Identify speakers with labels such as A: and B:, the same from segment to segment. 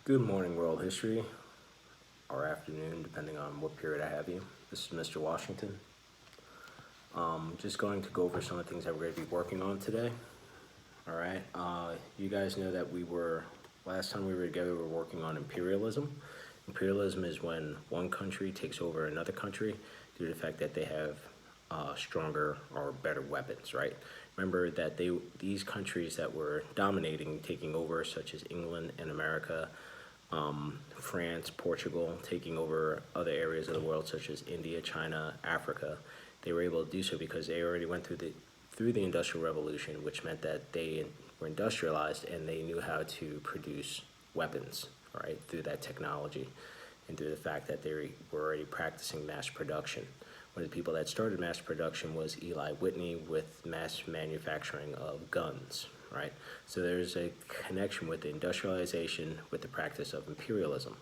A: Good morning, world history, or afternoon, depending on what period I have you. This is Mr. Washington. Just going to go over some of the things that we're going to be working on today. All right, you guys know that last time we were together, we were working on imperialism. Imperialism is when one country takes over another country due to the fact that they have stronger or better weapons, right? Remember that these countries that were dominating, taking over, such as England and America, France, Portugal, taking over other areas of the world such as India, China, Africa, they were able to do so because they already went through the Industrial Revolution, which meant that they were industrialized and they knew how to produce weapons, right, through that technology and through the fact that they were already practicing mass production. One of the people that started mass production was Eli Whitney with mass manufacturing of guns, right? So there's a connection with industrialization with the practice of imperialism.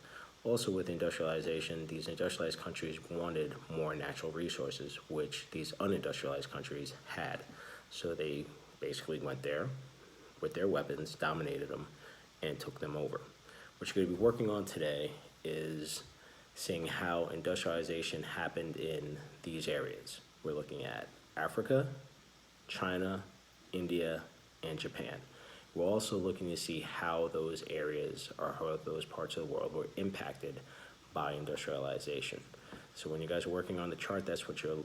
A: Also with industrialization, these industrialized countries wanted more natural resources, which these unindustrialized countries had. So they basically went there with their weapons, dominated them, and took them over. What you're going to be working on today is seeing how industrialization happened in these areas. We're looking at Africa, China, India, and Japan. We're also looking to see how those areas or how those parts of the world were impacted by industrialization. So when you guys are working on the chart, that's what you're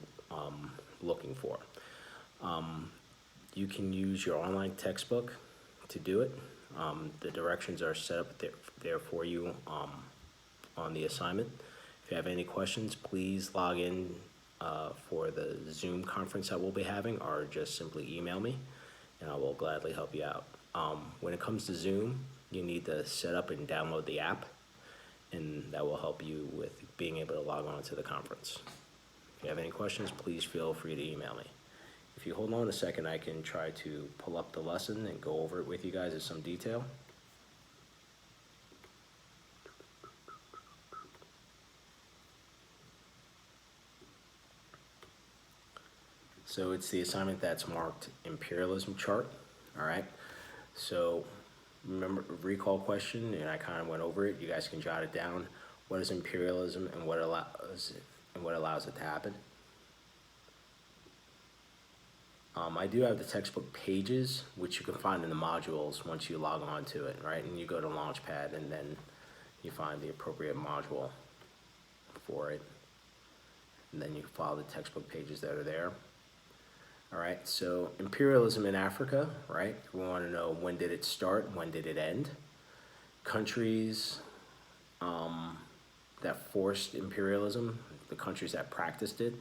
A: looking for. You can use your online textbook to do it. The directions are set up there for you on the assignment. If you have any questions, please log in for the Zoom conference that we'll be having, or just simply email me and I will gladly help you out. When it comes to Zoom, you need to set up and download the app, and that will help you with being able to log on to the conference. If you have any questions, please feel free to email me. If you hold on a second, I can try to pull up the lesson and go over it with you guys in some detail. So it's the assignment that's marked imperialism chart, all right? So remember, recall question, and I kind of went over it. You guys can jot it down. What is imperialism and what allows it to happen? I do have the textbook pages, which you can find in the modules once you log on to it, right? And you go to Launchpad, and then you find the appropriate module for it. And then you follow the textbook pages that are there. All right, so imperialism in Africa, right? We want to know, when did it start? When did it end? Countries that forced imperialism, the countries that practiced it,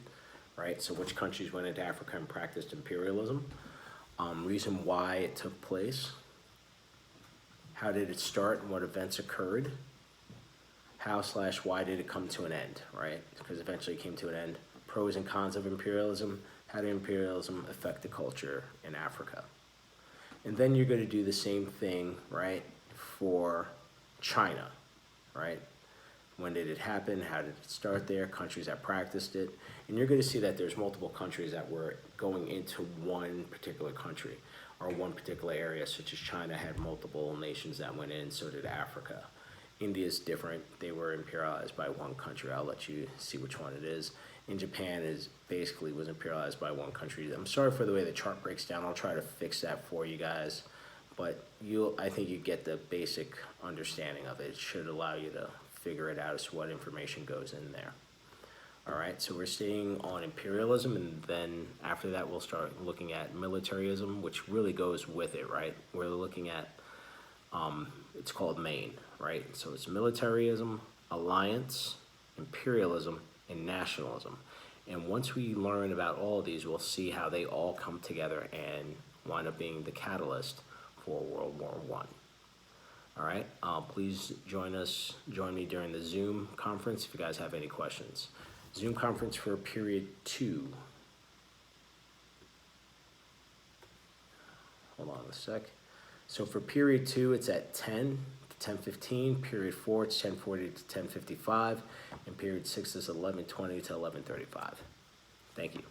A: right? So which countries went into Africa and practiced imperialism? Reason why it took place. How did it start and what events occurred? How/why did it come to an end, right? Because eventually it came to an end. Pros and cons of imperialism. How did imperialism affect the culture in Africa? And then you're going to do the same thing, right, for China, right? When did it happen? How did it start there? Countries that practiced it. And you're going to see that there's multiple countries that were going into one particular country or one particular area, such as China had multiple nations that went in, so did Africa. India is different. They were imperialized by one country. I'll let you see which one it is. And Japan was imperialized by one country. I'm sorry for the way the chart breaks down. I'll try to fix that for you guys. But I think you get the basic understanding of it. It should allow you to figure it out as to what information goes in there. All right, so we're staying on imperialism, and then after that we'll start looking at militarism, which really goes with it, right? We're looking at, it's called Maine, right? So it's militarism, alliance, imperialism, and nationalism. And once we learn about all of these, we'll see how they all come together and wind up being the catalyst for World War I. All right, please join me during the Zoom conference if you guys have any questions. Zoom conference for period 2. Hold on a sec. So for period 2, it's at 10 to 10:15. Period 4, it's 10:40 to 10:55. And period 6 is 11:20 to 11:35. Thank you.